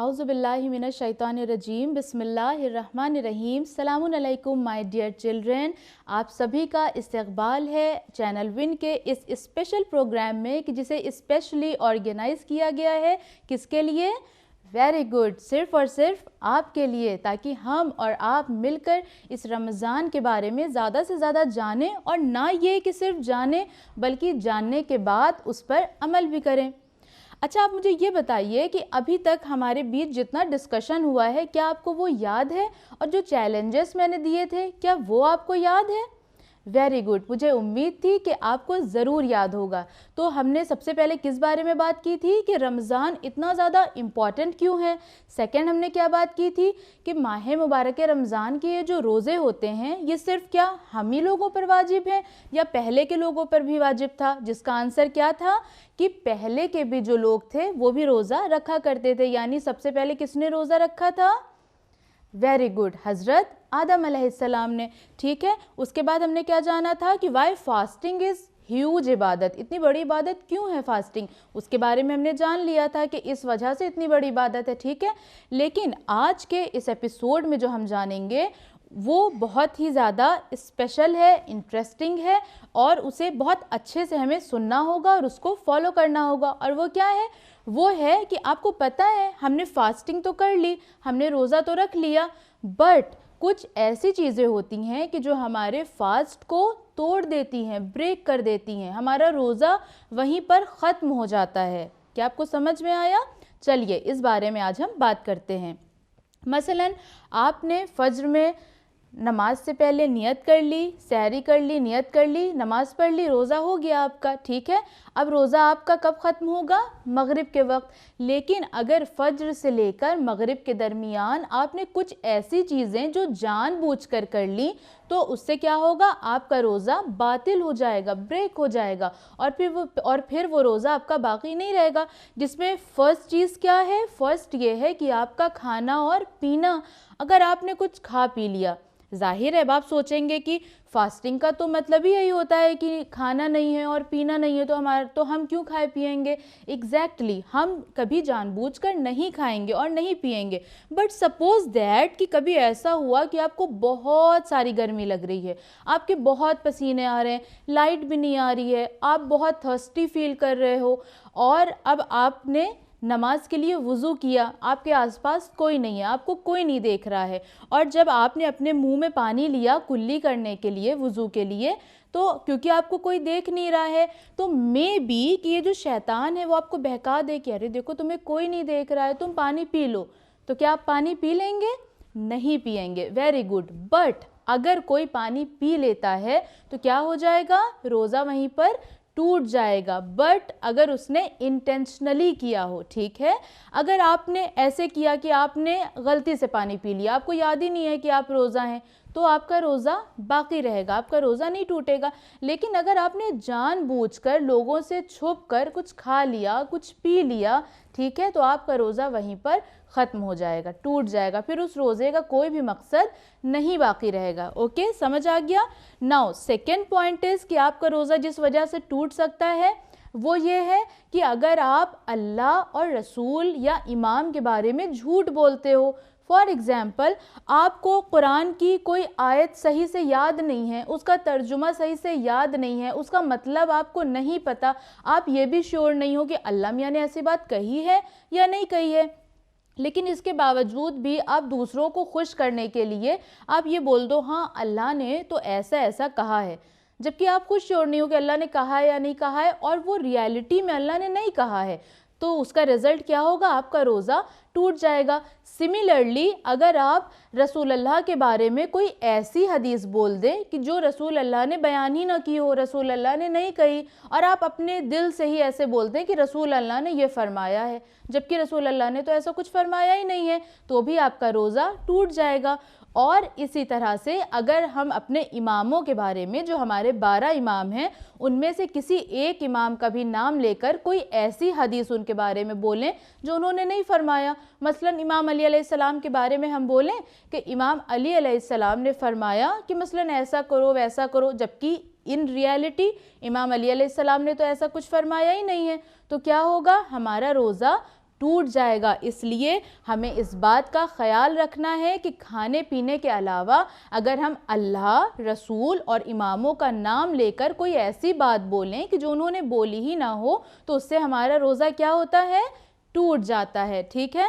आउज़ु बिल्लाहि मिनश शैतानिर रजीम बिस्मिल्लाहिर्रहमानिर्रहीम। सलामुन अलैकुम माय डियर चिल्ड्रन, आप सभी का इस्तकबाल है चैनल विन के इस स्पेशल प्रोग्राम में कि जिसे स्पेशली ऑर्गेनाइज़ किया गया है। किसके लिए? वेरी गुड, सिर्फ़ और सिर्फ आपके लिए, ताकि हम और आप मिलकर इस रमज़ान के बारे में ज़्यादा से ज़्यादा जानें, और ना ये कि सिर्फ जानें बल्कि जानने के बाद उस पर अमल भी करें। अच्छा, आप मुझे ये बताइए कि अभी तक हमारे बीच जितना डिस्कशन हुआ है, क्या आपको वो याद है? और जो चैलेंजेस मैंने दिए थे, क्या वो आपको याद है? वेरी गुड, मुझे उम्मीद थी कि आपको ज़रूर याद होगा। तो हमने सबसे पहले किस बारे में बात की थी कि रमज़ान इतना ज़्यादा इम्पॉर्टेंट क्यों है। सेकंड हमने क्या बात की थी कि माह मुबारक रमज़ान के ये जो रोज़े होते हैं, ये सिर्फ़ क्या हम ही लोगों पर वाजिब हैं या पहले के लोगों पर भी वाजिब था? जिसका आंसर क्या था कि पहले के भी जो लोग थे वो भी रोज़ा रखा करते थे। यानी सबसे पहले किसने रोज़ा रखा था? वेरी गुड, हज़रत आदम अलैहिस्सलाम ने। ठीक है, उसके बाद हमने क्या जाना था कि वाई फास्टिंग इज़ ह्यूज इबादत, इतनी बड़ी इबादत क्यों है फास्टिंग, उसके बारे में हमने जान लिया था कि इस वजह से इतनी बड़ी इबादत है। ठीक है, लेकिन आज के इस एपिसोड में जो हम जानेंगे वो बहुत ही ज़्यादा स्पेशल है, इंटरेस्टिंग है, और उसे बहुत अच्छे से हमें सुनना होगा और उसको फॉलो करना होगा। और वो क्या है? वो है कि आपको पता है हमने फास्टिंग तो कर ली, हमने रोज़ा तो रख लिया, बट कुछ ऐसी चीज़ें होती हैं कि जो हमारे फास्ट को तोड़ देती हैं, ब्रेक कर देती हैं, हमारा रोज़ा वहीं पर ख़त्म हो जाता है। क्या आपको समझ में आया? चलिए इस बारे में आज हम बात करते हैं। मसलन आपने फ़ज्र में नमाज से पहले नियत कर ली, सहरी कर ली, नियत कर ली, नमाज़ पढ़ ली, रोज़ा हो गया आपका। ठीक है, अब रोज़ा आपका कब ख़त्म होगा? मगरिब के वक्त। लेकिन अगर फ़ज्र से लेकर मगरिब के दरमियान आपने कुछ ऐसी चीज़ें जो जानबूझकर कर ली, तो उससे क्या होगा? आपका रोज़ा बातिल हो जाएगा, ब्रेक हो जाएगा, और फिर वो रोज़ा आपका बाकी नहीं रहेगा। जिसमें फ़र्स्ट चीज़ क्या है? फ़र्स्ट ये है कि आपका खाना और पीना। अगर आपने कुछ खा पी लिया, ज़ाहिर है अब आप सोचेंगे कि फास्टिंग का तो मतलब ही यही होता है कि खाना नहीं है और पीना नहीं है, तो हम क्यों खाए पिएंगे? एग्जैक्टली, हम कभी जानबूझकर नहीं खाएंगे और नहीं पिएंगे। बट सपोज दैट कि कभी ऐसा हुआ कि आपको बहुत सारी गर्मी लग रही है, आपके बहुत पसीने आ रहे हैं, लाइट भी नहीं आ रही है, आप बहुत थर्स्टी फील कर रहे हो, और अब आपने नमाज के लिए वज़ू किया, आपके आसपास कोई नहीं है, आपको कोई नहीं देख रहा है, और जब आपने अपने मुंह में पानी लिया कुल्ली करने के लिए, वज़ू के लिए, तो क्योंकि आपको कोई देख नहीं रहा है, तो मे बी कि ये जो शैतान है वो आपको बहका दे कि अरे देखो तुम्हें कोई नहीं देख रहा है, तुम पानी पी लो। तो क्या आप पानी पी लेंगे? नहीं पिएंगे। वेरी गुड, बट अगर कोई पानी पी लेता है तो क्या हो जाएगा? रोज़ा वहीं पर टूट जाएगा। बट अगर उसने इंटेंशनली किया हो, ठीक है, अगर आपने ऐसे किया कि आपने गलती से पानी पी लिया, आपको याद ही नहीं है कि आप रोज़ा हैं, तो आपका रोज़ा बाकी रहेगा, आपका रोज़ा नहीं टूटेगा। लेकिन अगर आपने जानबूझकर लोगों से छुपकर कुछ खा लिया, कुछ पी लिया, ठीक है, तो आपका रोज़ा वहीं पर ख़त्म हो जाएगा, टूट जाएगा, फिर उस रोज़े का कोई भी मकसद नहीं बाकी रहेगा। ओके, समझ आ गया? नाउ सेकेंड पॉइंट इज़ कि आपका रोज़ा जिस वजह से टूट सकता है वो ये है कि अगर आप अल्लाह और रसूल या इमाम के बारे में झूठ बोलते हो। फॉर एग्ज़ाम्पल, आपको कुरान की कोई आयत सही से याद नहीं है, उसका तर्जुमा सही से याद नहीं है, उसका मतलब आपको नहीं पता, आप ये भी श्योर नहीं हो कि अल्लाह मियाँ ने ऐसी बात कही है या नहीं कही है, लेकिन इसके बावजूद भी आप दूसरों को खुश करने के लिए आप ये बोल दो हाँ अल्लाह ने तो ऐसा ऐसा कहा है, जबकि आप खुद श्योर नहीं हो कि अल्लाह ने कहा है या नहीं कहा है, और वो रियलिटी में अल्लाह ने नहीं कहा है, तो उसका रिज़ल्ट क्या होगा? आपका रोज़ा टूट जाएगा। सिमिलरली, अगर आप रसूल अल्लाह के बारे में कोई ऐसी हदीस बोल दें कि जो रसूल अल्लाह ने बयान ही ना की हो, रसूल अल्लाह ने नहीं कही, और आप अपने दिल से ही ऐसे बोल दें कि रसूल अल्लाह ने ये फरमाया है, जबकि रसूल अल्लाह ने तो ऐसा कुछ फरमाया ही नहीं है, तो भी आपका रोज़ा टूट जाएगा। और इसी तरह से अगर हम अपने इमामों के बारे में, जो हमारे 12 इमाम हैं, उनमें से किसी एक इमाम का भी नाम लेकर कोई ऐसी हदीस उनके बारे में बोलें जो उन्होंने नहीं फरमाया, मसलन इमाम अली अलैहिस्सलाम के बारे में हम बोलें कि इमाम अली अलैहिस्सलाम ने फरमाया कि मसलन ऐसा करो वैसा करो, जबकि इन रियलिटी इमाम अली अलैहिस्सलाम ने तो ऐसा कुछ फरमाया ही नहीं है, तो क्या होगा? हमारा रोज़ा ٹوٹ جائے گا۔ اس لیے ہمیں اس بات کا خیال رکھنا ہے کہ کھانے پینے کے علاوہ اگر ہم اللہ، رسول اور اماموں کا نام لے کر کوئی ایسی بات بولیں کہ جو انہوں نے بولی ہی نہ ہو تو اس سے ہمارا روزہ کیا ہوتا ہے؟ ٹوٹ جاتا ہے، ٹھیک ہے۔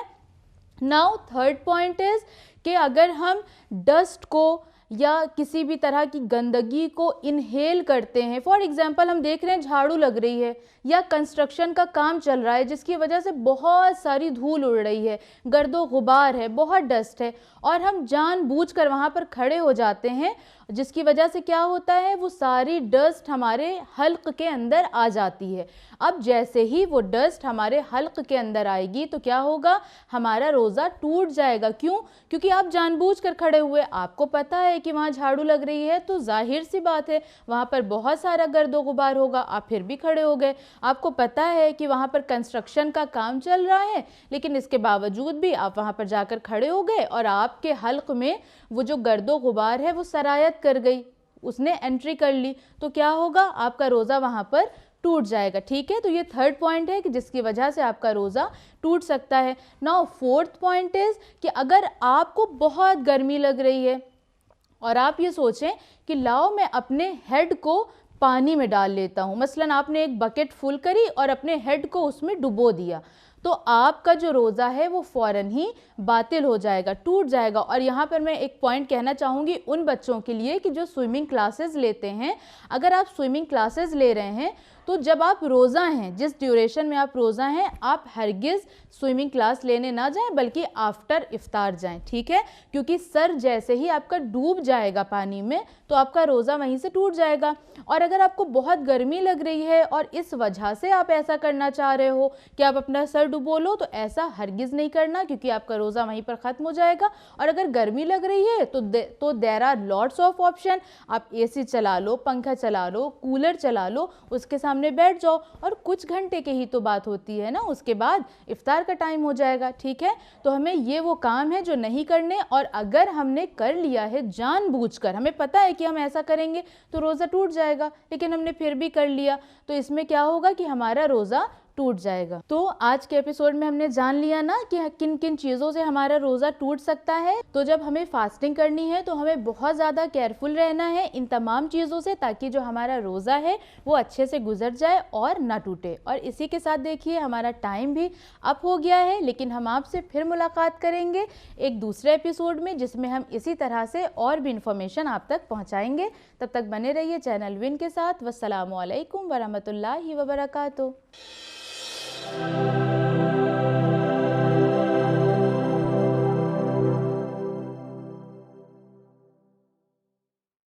ناؤ تھرڈ پوائنٹ از کہ اگر ہم ڈسٹ کو یا کسی بھی طرح کی گندگی کو انہیل کرتے ہیں، فار ایگزامپل ہم دیکھ رہے ہیں جھاڑو لگ رہی ہے یا کنسٹرکشن کا کام چل رہا ہے جس کی وجہ سے بہت ساری دھول اڑ رہی ہے، گرد و غبار ہے، بہت ڈسٹ ہے، اور ہم جان بوجھ کر وہاں پر کھڑے ہو جاتے ہیں، جس کی وجہ سے کیا ہوتا ہے؟ وہ ساری ڈسٹ ہمارے حلق کے اندر آ جاتی ہے۔ اب جیسے ہی وہ ڈسٹ ہمارے حلق کے اندر آئے گی تو کیا ہوگا؟ ہمارا روزہ ٹوٹ جائے گا۔ کیوں؟ کیونکہ آپ جان بوجھ کر کھڑے ہوئے، آپ کو پتا ہے کہ وہاں جھاڑو لگ رہی ہے تو ظاہر سی بات ہے وہاں پر بہت سارا گرد و غبار ہوگا، آپ پھر بھی کھڑے ہو گئے۔ آپ کو پتا ہے کہ وہاں پر کنسٹرکشن کا کام چل رہا ہے لیکن اس کے باوجود بھی آپ وہاں پر جا کر کھڑے ہو گئے اور آپ کے حلق میں وہ جو گرد و غبار ہے وہ سرایت کر گئی، اس نے انٹری کر لی، تو کیا ہوگا؟ آپ کا روزہ وہاں پر ٹوٹ جائے گا، ٹھیک ہے۔ تو یہ تھرڈ پوائنٹ ہے کہ جس کی وجہ سے آپ کا روزہ ٹوٹ سکتا ہے۔ ناؤ فورتھ پوائنٹ از کہ اگر آپ کو بہت گرمی لگ رہی ہے اور آپ یہ سوچیں کہ لاؤ میں اپنے ہیڈ کو پانی میں ڈال لیتا ہوں، مثلاً آپ نے ایک بکٹ فل کری اور اپنے ہیڈ کو اس میں ڈبو دیا، تو آپ کا جو روزہ ہے وہ فوراً ہی باطل ہو جائے گا، ٹوٹ جائے گا۔ اور یہاں پر میں ایک پوائنٹ کہنا چاہوں گی ان بچوں کے لیے کہ جو سوئمنگ کلاسز لیتے ہیں، اگر آپ سوئمنگ کلاسز لے رہے ہیں تو جب آپ روزہ ہیں، جس ڈیوریشن میں آپ روزہ ہیں، آپ ہرگز سوئمنگ کلاس لینے نہ جائیں بلکہ آفٹر افطار جائیں، ٹھیک ہے، کیونکہ سر جیسے ہی آپ کا ڈوب جائے گا پانی میں تو آپ کا روزہ وہیں سے ٹوٹ جائے گا۔ اور اگر آپ کو بہت گرمی لگ رہی ہے اور اس وجہ سے آپ ایسا کرنا چاہ رہے ہو کہ آپ اپنا سر ڈبو لو تو ایسا ہرگز نہیں کرنا، کیونکہ آپ کا روزہ وہیں پر ختم ہو جائے گا۔ اور اگر گرمی لگ رہی ہے تو there are lots of option, آپ اے سی چلا لو، پنکھا چلا لو، کولر چلا لو، اس کے سامنے بیٹھ جاؤ، اور کچھ گھنٹے کی ہی تو بات ہوتی ہے نا، اس کے بعد افطار کا ٹائم ہو جائے گا، ٹھیک ہے۔ تو ہمیں یہ وہ کام ہے جو نہیں کرنے، اور اگر ہم نے کر لیا ہے جان بوجھ کر، ہمیں پتا ہے کہ ہم ایسا کریں گے تو روزہ ٹوٹ جائے گا لیکن ہم نے پھر بھی کر لیا، تو اس میں کیا ہوگا کہ ہمارا روزہ ٹوٹ جائے گا۔ تو آج کے ایپیسوڈ میں ہم نے جان لیا نا کہ کن کن چیزوں سے ہمارا روزہ ٹوٹ سکتا ہے۔ تو جب ہمیں فاسٹنگ کرنی ہے تو ہمیں بہت زیادہ کیئرفل رہنا ہے ان تمام چیزوں سے، تاکہ جو ہمارا روزہ ہے وہ اچھے سے گزر جائے اور نہ ٹوٹے۔ اور اسی کے ساتھ دیکھیے ہمارا ٹائم بھی اپ ہو گیا ہے، لیکن ہم آپ سے پھر ملاقات کریں گے ایک دوسرے ایپیسوڈ میں جس میں ہم اسی طرح سے اور بھی انفارمیشن آپ تک پہنچائیں گے۔ تب تک بنے رہیے چینل ون کے ساتھ۔ والسلام علیکم ورحمۃ اللہ وبرکاتہ۔